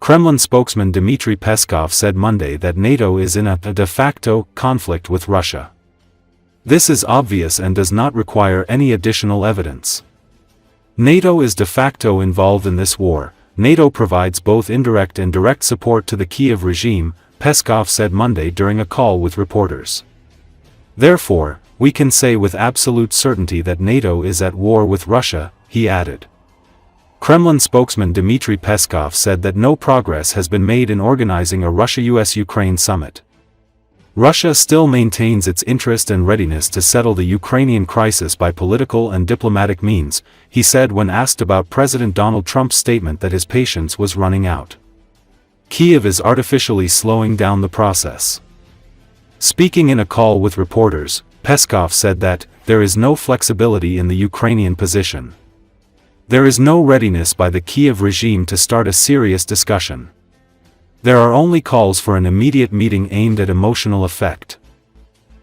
Kremlin spokesman Dmitry Peskov said Monday that NATO is in a de facto conflict with Russia. This is obvious and does not require any additional evidence. NATO is de facto involved in this war. NATO provides both indirect and direct support to the Kiev regime, Peskov said Monday during a call with reporters. Therefore, we can say with absolute certainty that NATO is at war with Russia, he added. Kremlin spokesman Dmitry Peskov said that no progress has been made in organizing a Russia-U.S. Ukraine summit. Russia still maintains its interest and readiness to settle the Ukrainian crisis by political and diplomatic means, he said when asked about President Donald Trump's statement that his patience was running out. Kiev is artificially slowing down the process. Speaking in a call with reporters, Peskov said that there is no flexibility in the Ukrainian position. There is no readiness by the Kiev regime to start a serious discussion. There are only calls for an immediate meeting aimed at emotional effect.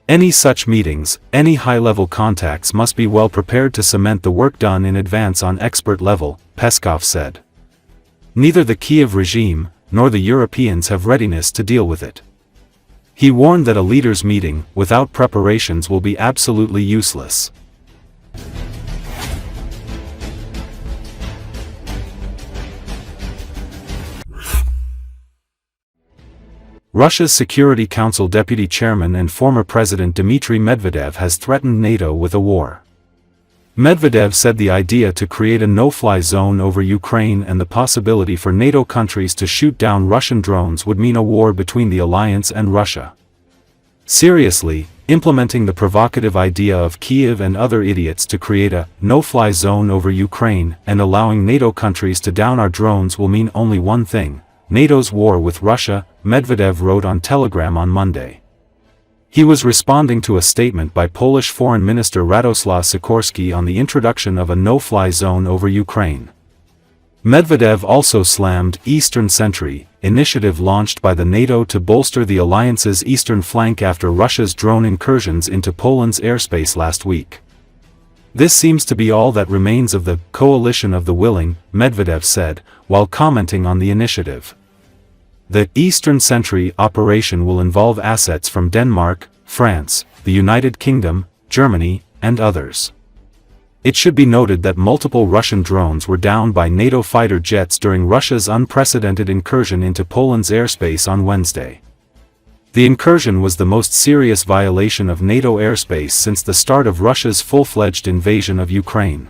Any such meetings, any high-level contacts must be well prepared to cement the work done in advance on expert level, Peskov said. Neither the Kiev regime, nor the Europeans have readiness to deal with it. He warned that a leaders' meeting, without preparations, will be absolutely useless. Russia's Security Council deputy chairman and former president Dmitry Medvedev has threatened NATO with a war. Medvedev said the idea to create a no-fly zone over Ukraine and the possibility for NATO countries to shoot down Russian drones would mean a war between the alliance and Russia. Seriously, implementing the provocative idea of Kyiv and other idiots to create a no-fly zone over Ukraine and allowing NATO countries to down our drones will mean only one thing: NATO's war with Russia, Medvedev wrote on Telegram on Monday. He was responding to a statement by Polish Foreign Minister Radoslaw Sikorski on the introduction of a no-fly zone over Ukraine. Medvedev also slammed Eastern Sentry, initiative launched by the NATO to bolster the alliance's eastern flank after Russia's drone incursions into Poland's airspace last week. This seems to be all that remains of the coalition of the willing, Medvedev said, while commenting on the initiative. The Eastern Sentry operation will involve assets from Denmark, France, the United Kingdom, Germany, and others. It should be noted that multiple Russian drones were downed by NATO fighter jets during Russia's unprecedented incursion into Poland's airspace on Wednesday. The incursion was the most serious violation of NATO airspace since the start of Russia's full-fledged invasion of Ukraine.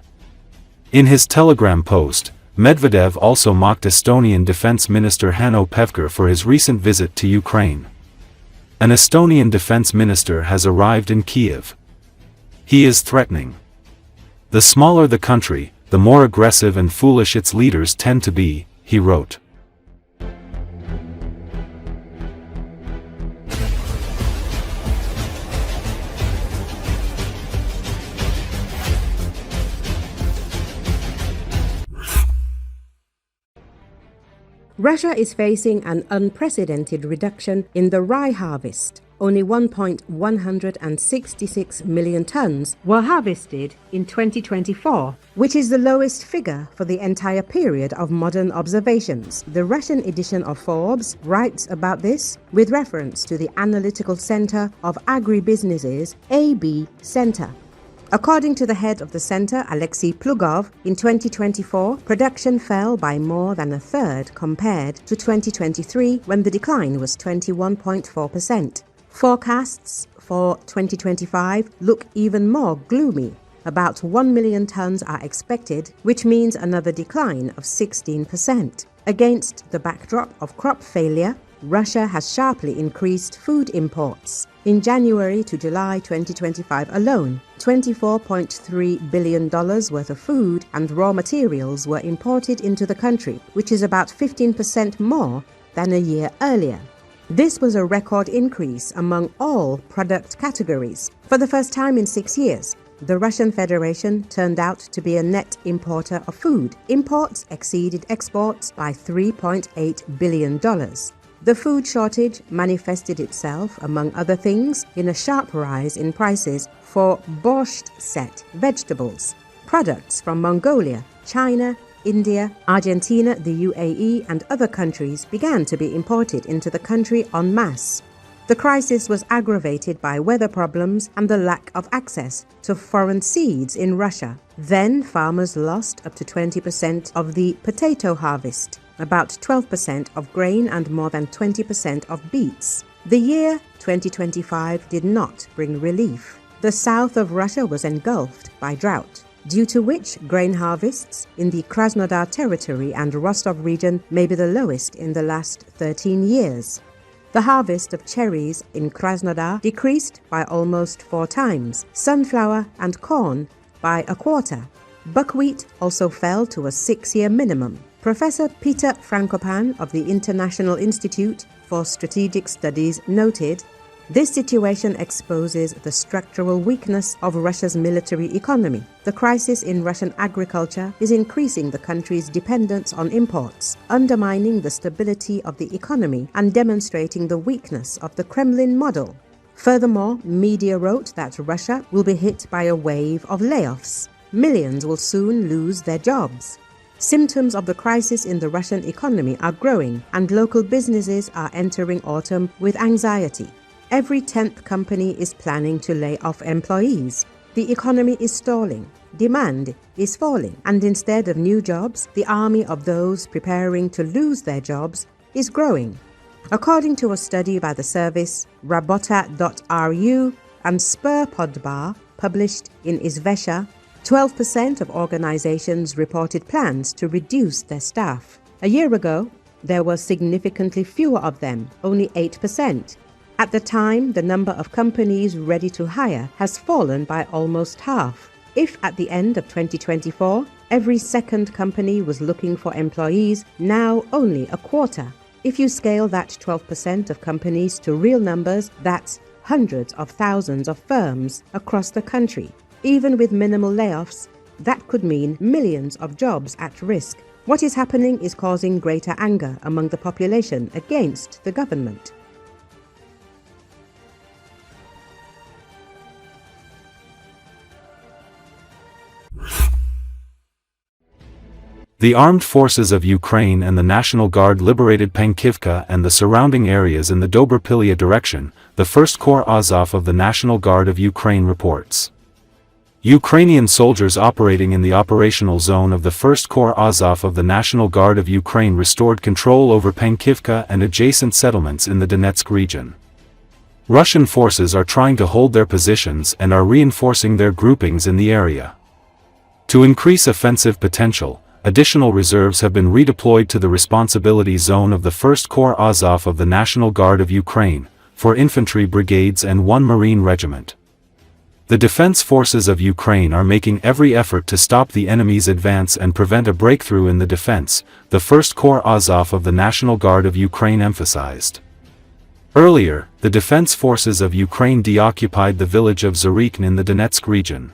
In his Telegram post, Medvedev also mocked Estonian Defense Minister Hanno Pevkur for his recent visit to Ukraine. An Estonian defense minister has arrived in Kiev. He is threatening. The smaller the country, the more aggressive and foolish its leaders tend to be, he wrote. Russia is facing an unprecedented reduction in the rye harvest. Only 1.166 million tons were harvested in 2024, which is the lowest figure for the entire period of modern observations. The Russian edition of Forbes writes about this with reference to the Analytical Center of Agribusinesses AB Center. According to the head of the center, Alexei Plugov, in 2024, production fell by more than a third compared to 2023, when the decline was 21.4%. Forecasts for 2025 look even more gloomy. About 1 million tons are expected, which means another decline of 16%. Against the backdrop of crop failure, Russia has sharply increased food imports. In January to July 2025 alone, $24.3 billion worth of food and raw materials were imported into the country, which is about 15% more than a year earlier. This was a record increase among all product categories. For the first time in 6 years, the Russian Federation turned out to be a net importer of food. Imports exceeded exports by $3.8 billion. The food shortage manifested itself, among other things, in a sharp rise in prices for borscht set vegetables. Products from Mongolia, China, India, Argentina, the UAE, and other countries began to be imported into the country en masse. The crisis was aggravated by weather problems and the lack of access to foreign seeds in Russia. Then farmers lost up to 20% of the potato harvest, about 12% of grain and more than 20% of beets. The year 2025 did not bring relief. The south of Russia was engulfed by drought, due to which grain harvests in the Krasnodar territory and Rostov region may be the lowest in the last 13 years. The harvest of cherries in Krasnodar decreased by almost 4 times, sunflower and corn by a quarter. Buckwheat also fell to a 6-year minimum. Professor Peter Frankopan of the International Institute for Strategic Studies noted, "This situation exposes the structural weakness of Russia's military economy. The crisis in Russian agriculture is increasing the country's dependence on imports, undermining the stability of the economy and demonstrating the weakness of the Kremlin model." Furthermore, media wrote that Russia will be hit by a wave of layoffs. Millions will soon lose their jobs. Symptoms of the crisis in the Russian economy are growing, and local businesses are entering autumn with anxiety. Every 10th company is planning to lay off employees. The economy is stalling, demand is falling, and instead of new jobs, the army of those preparing to lose their jobs is growing. According to a study by the service Rabota.ru and Spur-Podbar published in Izvestia, 12% of organizations reported plans to reduce their staff. A year ago, there were significantly fewer of them, only 8%. At the time, the number of companies ready to hire has fallen by almost half. If at the end of 2024, every second company was looking for employees, now only a quarter. If you scale that 12% of companies to real numbers, that's hundreds of thousands of firms across the country. Even with minimal layoffs, that could mean millions of jobs at risk. What is happening is causing greater anger among the population against the government. The armed forces of Ukraine and the National Guard liberated Pankivka and the surrounding areas in the Dobropilya direction, the 1st Corps Azov of the National Guard of Ukraine reports. Ukrainian soldiers operating in the operational zone of the 1st Corps Azov of the National Guard of Ukraine restored control over Pankivka and adjacent settlements in the Donetsk region. Russian forces are trying to hold their positions and are reinforcing their groupings in the area. To increase offensive potential, additional reserves have been redeployed to the responsibility zone of the 1st Corps Azov of the National Guard of Ukraine, 4 infantry brigades and 1 Marine regiment. The defense forces of Ukraine are making every effort to stop the enemy's advance and prevent a breakthrough in the defense, the 1st Corps Azov of the National Guard of Ukraine emphasized. Earlier, the defense forces of Ukraine deoccupied the village of Zarikn in the Donetsk region.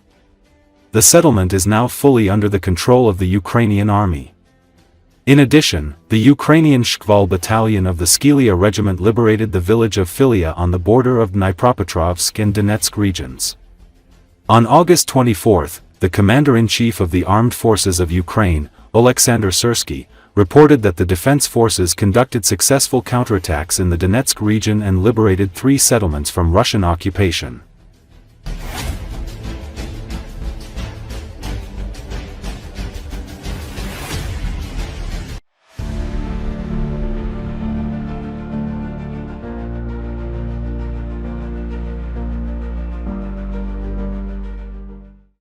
The settlement is now fully under the control of the Ukrainian army. In addition, the Ukrainian Shkval battalion of the Skylia regiment liberated the village of Filia on the border of Dnipropetrovsk and Donetsk regions. On August 24, the commander-in-chief of the Armed Forces of Ukraine, Oleksandr Syrsky, reported that the defense forces conducted successful counterattacks in the Donetsk region and liberated 3 settlements from Russian occupation.